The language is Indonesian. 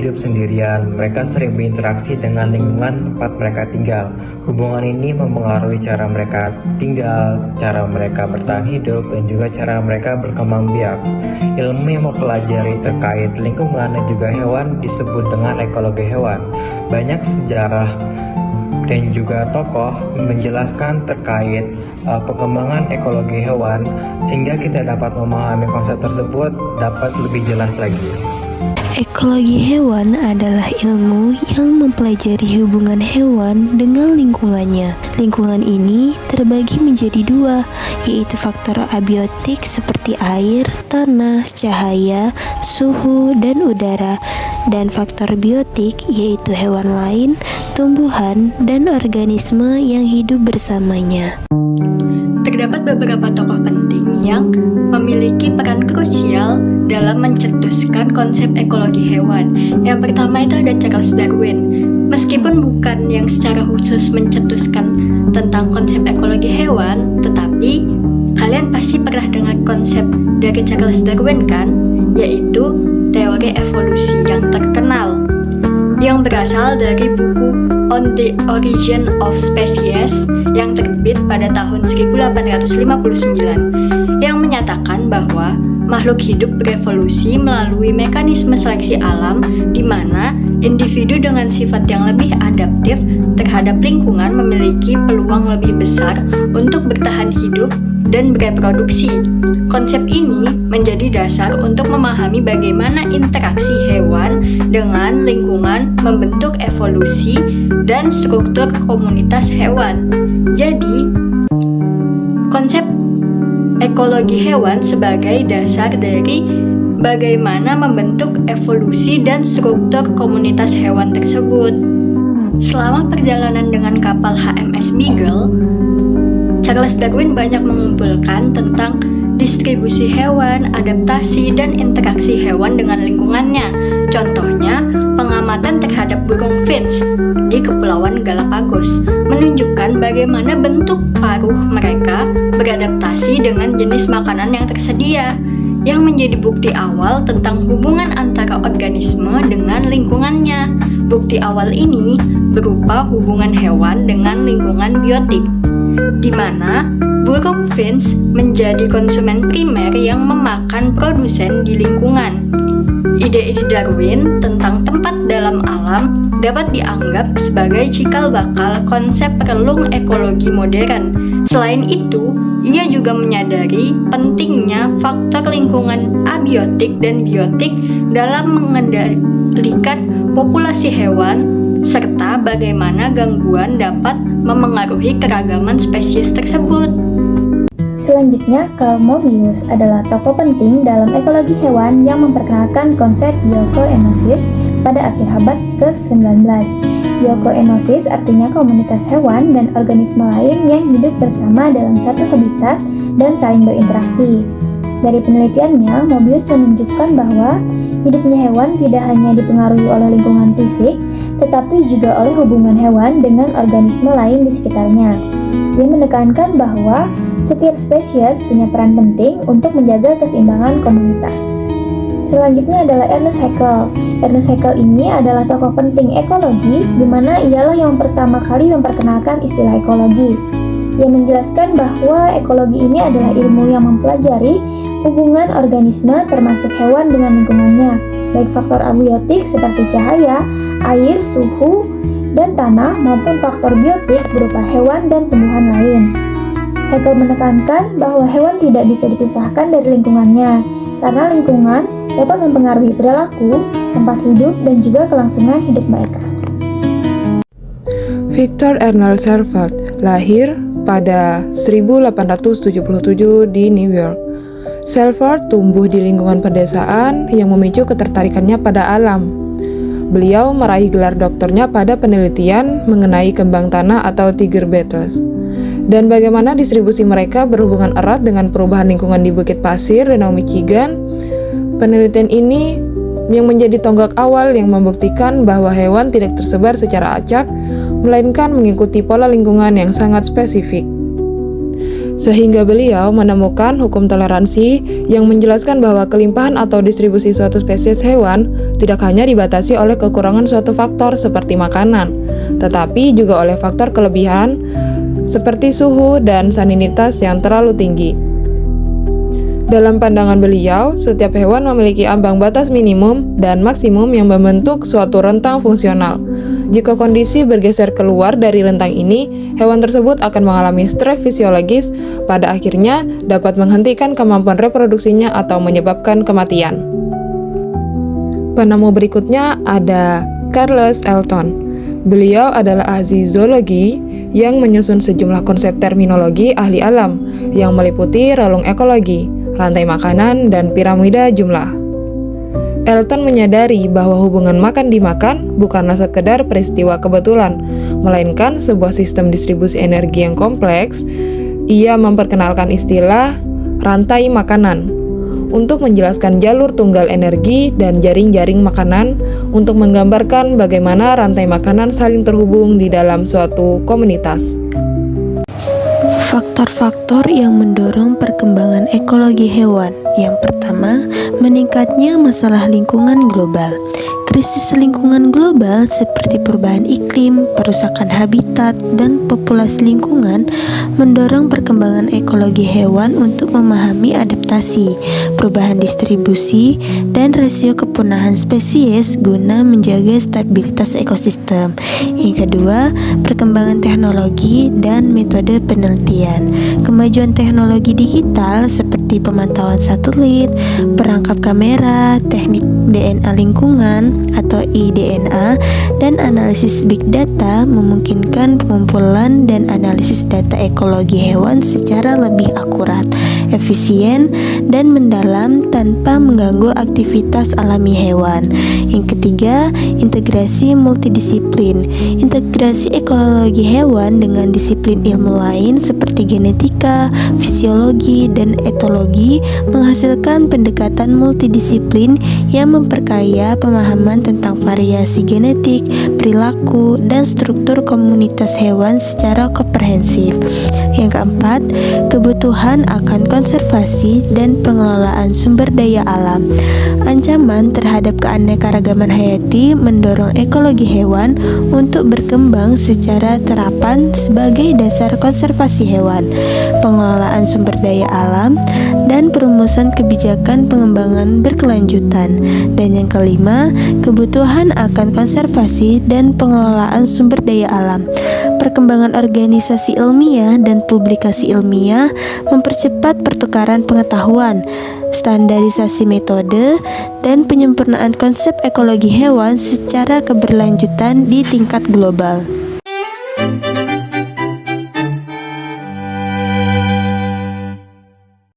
hidup sendirian. Mereka sering berinteraksi dengan lingkungan tempat mereka tinggal. Hubungan ini mempengaruhi cara mereka tinggal, cara mereka bertahan hidup, dan juga cara mereka berkembang biak. Ilmu yang mempelajari terkait lingkungan dan juga hewan disebut dengan ekologi hewan. Banyak sejarah dan juga tokoh menjelaskan terkait pengembangan ekologi hewan, sehingga kita dapat memahami konsep tersebut dapat lebih jelas lagi. Ekologi hewan adalah ilmu yang mempelajari hubungan hewan dengan lingkungannya. Lingkungan ini terbagi menjadi dua, yaitu faktor abiotik seperti air, tanah, cahaya, suhu, dan udara, dan faktor biotik yaitu hewan lain, tumbuhan, dan organisme yang hidup bersamanya. Terdapat beberapa tokoh penting yang memiliki peran krusial dalam mencetuskan konsep ekologi hewan. Yang pertama itu ada Charles Darwin. Meskipun bukan yang secara khusus mencetuskan tentang konsep ekologi hewan, tetapi kalian pasti pernah dengar konsep dari Charles Darwin kan? Yaitu teori evolusi yang terkenal, yang berasal dari buku On the Origin of Species yang terbit pada tahun 1859, yang menyatakan bahwa makhluk hidup berevolusi melalui mekanisme seleksi alam, di mana individu dengan sifat yang lebih adaptif terhadap lingkungan memiliki peluang lebih besar untuk bertahan hidup dan bereproduksi. Konsep ini menjadi dasar untuk memahami bagaimana interaksi hewan dengan lingkungan membentuk evolusi dan struktur komunitas hewan. Jadi, konsep ekologi hewan sebagai dasar dari bagaimana membentuk evolusi dan struktur komunitas hewan tersebut. Selama perjalanan dengan kapal HMS Beagle, Charles Darwin banyak mengumpulkan tentang distribusi hewan, adaptasi, dan interaksi hewan dengan lingkungannya. Contohnya, pengamatan terhadap burung finch di Kepulauan Galapagos menunjukkan bagaimana bentuk paruh mereka beradaptasi dengan jenis makanan yang tersedia, yang menjadi bukti awal tentang hubungan antara organisme dengan lingkungannya. Bukti awal ini berupa hubungan hewan dengan lingkungan biotik, di mana burung finch menjadi konsumen primer yang memakan produsen di lingkungan. Ide-ide Darwin tentang tempat dalam alam dapat dianggap sebagai cikal bakal konsep relung ekologi modern. Selain itu, ia juga menyadari pentingnya faktor lingkungan abiotik dan biotik dalam mengendalikan populasi hewan, serta bagaimana gangguan dapat memengaruhi keragaman spesies tersebut. Selanjutnya, Carl Moebius adalah tokoh penting dalam ekologi hewan yang memperkenalkan konsep biokoenosis pada akhir abad ke-19. Biokoenosis artinya komunitas hewan dan organisme lain yang hidup bersama dalam satu habitat dan saling berinteraksi. Dari penelitiannya, Moebius menunjukkan bahwa hidupnya hewan tidak hanya dipengaruhi oleh lingkungan fisik, tetapi juga oleh hubungan hewan dengan organisme lain di sekitarnya. Dia menekankan bahwa setiap spesies punya peran penting untuk menjaga keseimbangan komunitas. Selanjutnya adalah Ernest Haeckel. Ernest Haeckel ini adalah tokoh penting ekologi, di mana ialah yang pertama kali memperkenalkan istilah ekologi. Ia menjelaskan bahwa ekologi ini adalah ilmu yang mempelajari hubungan organisme termasuk hewan dengan lingkungannya, baik faktor abiotik seperti cahaya, air, suhu, dan tanah maupun faktor biotik berupa hewan dan tumbuhan lain. Haeckel menekankan bahwa hewan tidak bisa dipisahkan dari lingkungannya, karena lingkungan dapat mempengaruhi perilaku, tempat hidup, dan juga kelangsungan hidup mereka. Victor Arnold Sheffield lahir pada 1877 di New York. Sheffield tumbuh di lingkungan pedesaan yang memicu ketertarikannya pada alam. Beliau meraih gelar doktornya pada penelitian mengenai kembang tanah atau tiger beetles, dan bagaimana distribusi mereka berhubungan erat dengan perubahan lingkungan di Bukit Pasir, Danau Michigan. Penelitian ini yang menjadi tonggak awal yang membuktikan bahwa hewan tidak tersebar secara acak, melainkan mengikuti pola lingkungan yang sangat spesifik. Sehingga beliau menemukan hukum toleransi yang menjelaskan bahwa kelimpahan atau distribusi suatu spesies hewan tidak hanya dibatasi oleh kekurangan suatu faktor seperti makanan, tetapi juga oleh faktor kelebihan seperti suhu dan salinitas yang terlalu tinggi. Dalam pandangan beliau, setiap hewan memiliki ambang batas minimum dan maksimum yang membentuk suatu rentang fungsional. Jika kondisi bergeser keluar dari rentang ini, hewan tersebut akan mengalami stres fisiologis, pada akhirnya dapat menghentikan kemampuan reproduksinya atau menyebabkan kematian. Penemu berikutnya ada Charles Elton. Beliau adalah ahli zoologi yang menyusun sejumlah konsep terminologi ahli alam yang meliputi relung ekologi, rantai makanan, dan piramida jumlah. Elton menyadari bahwa hubungan makan dimakan bukanlah sekedar peristiwa kebetulan, melainkan sebuah sistem distribusi energi yang kompleks. Ia memperkenalkan istilah rantai makanan untuk menjelaskan jalur tunggal energi dan jaring-jaring makanan untuk menggambarkan bagaimana rantai makanan saling terhubung di dalam suatu komunitas. Faktor-faktor yang mendorong perkembangan ekologi hewan. Yang pertama, meningkatnya masalah lingkungan global. Krisis lingkungan global seperti perubahan iklim, perusakan habitat, dan populasi lingkungan mendorong perkembangan ekologi hewan untuk memahami adaptasi, perubahan distribusi, dan rasio kepunahan spesies guna menjaga stabilitas ekosistem. Yang kedua, perkembangan teknologi dan metode penelitian. Kemajuan teknologi digital seperti pemantauan satelit, perangkap kamera, teknik DNA lingkungan atau eDNA, dan analisis big data memungkinkan pengumpulan dan analisis data ekologi hewan secara lebih akurat, efisien, dan mendalam tanpa mengganggu aktivitas alami hewan. Yang ketiga, integrasi multidisiplin. Integrasi ekologi hewan dengan disiplin ilmu lain seperti genetika, fisiologi, dan etologi menghasilkan pendekatan multidisiplin yang memperkaya pemahaman tentang variasi genetik, perilaku, dan struktur komunitas hewan secara komprehensif. Yang keempat, kebutuhan akan konservasi dan pengelolaan sumber daya alam. Ancaman terhadap keanekaragaman hayati mendorong ekologi hewan untuk berkembang secara terapan sebagai dasar konservasi hewan, pengelolaan sumber daya alam, dan perumusan kebijakan pengembangan berkelanjutan. Dan yang kelima, kebutuhan akan konservasi dan pengelolaan sumber daya alam. Perkembangan organisasi ilmiah dan publikasi ilmiah mempercepat pertukaran pengetahuan, standarisasi metode, dan penyempurnaan konsep ekologi hewan secara keberlanjutan di tingkat global.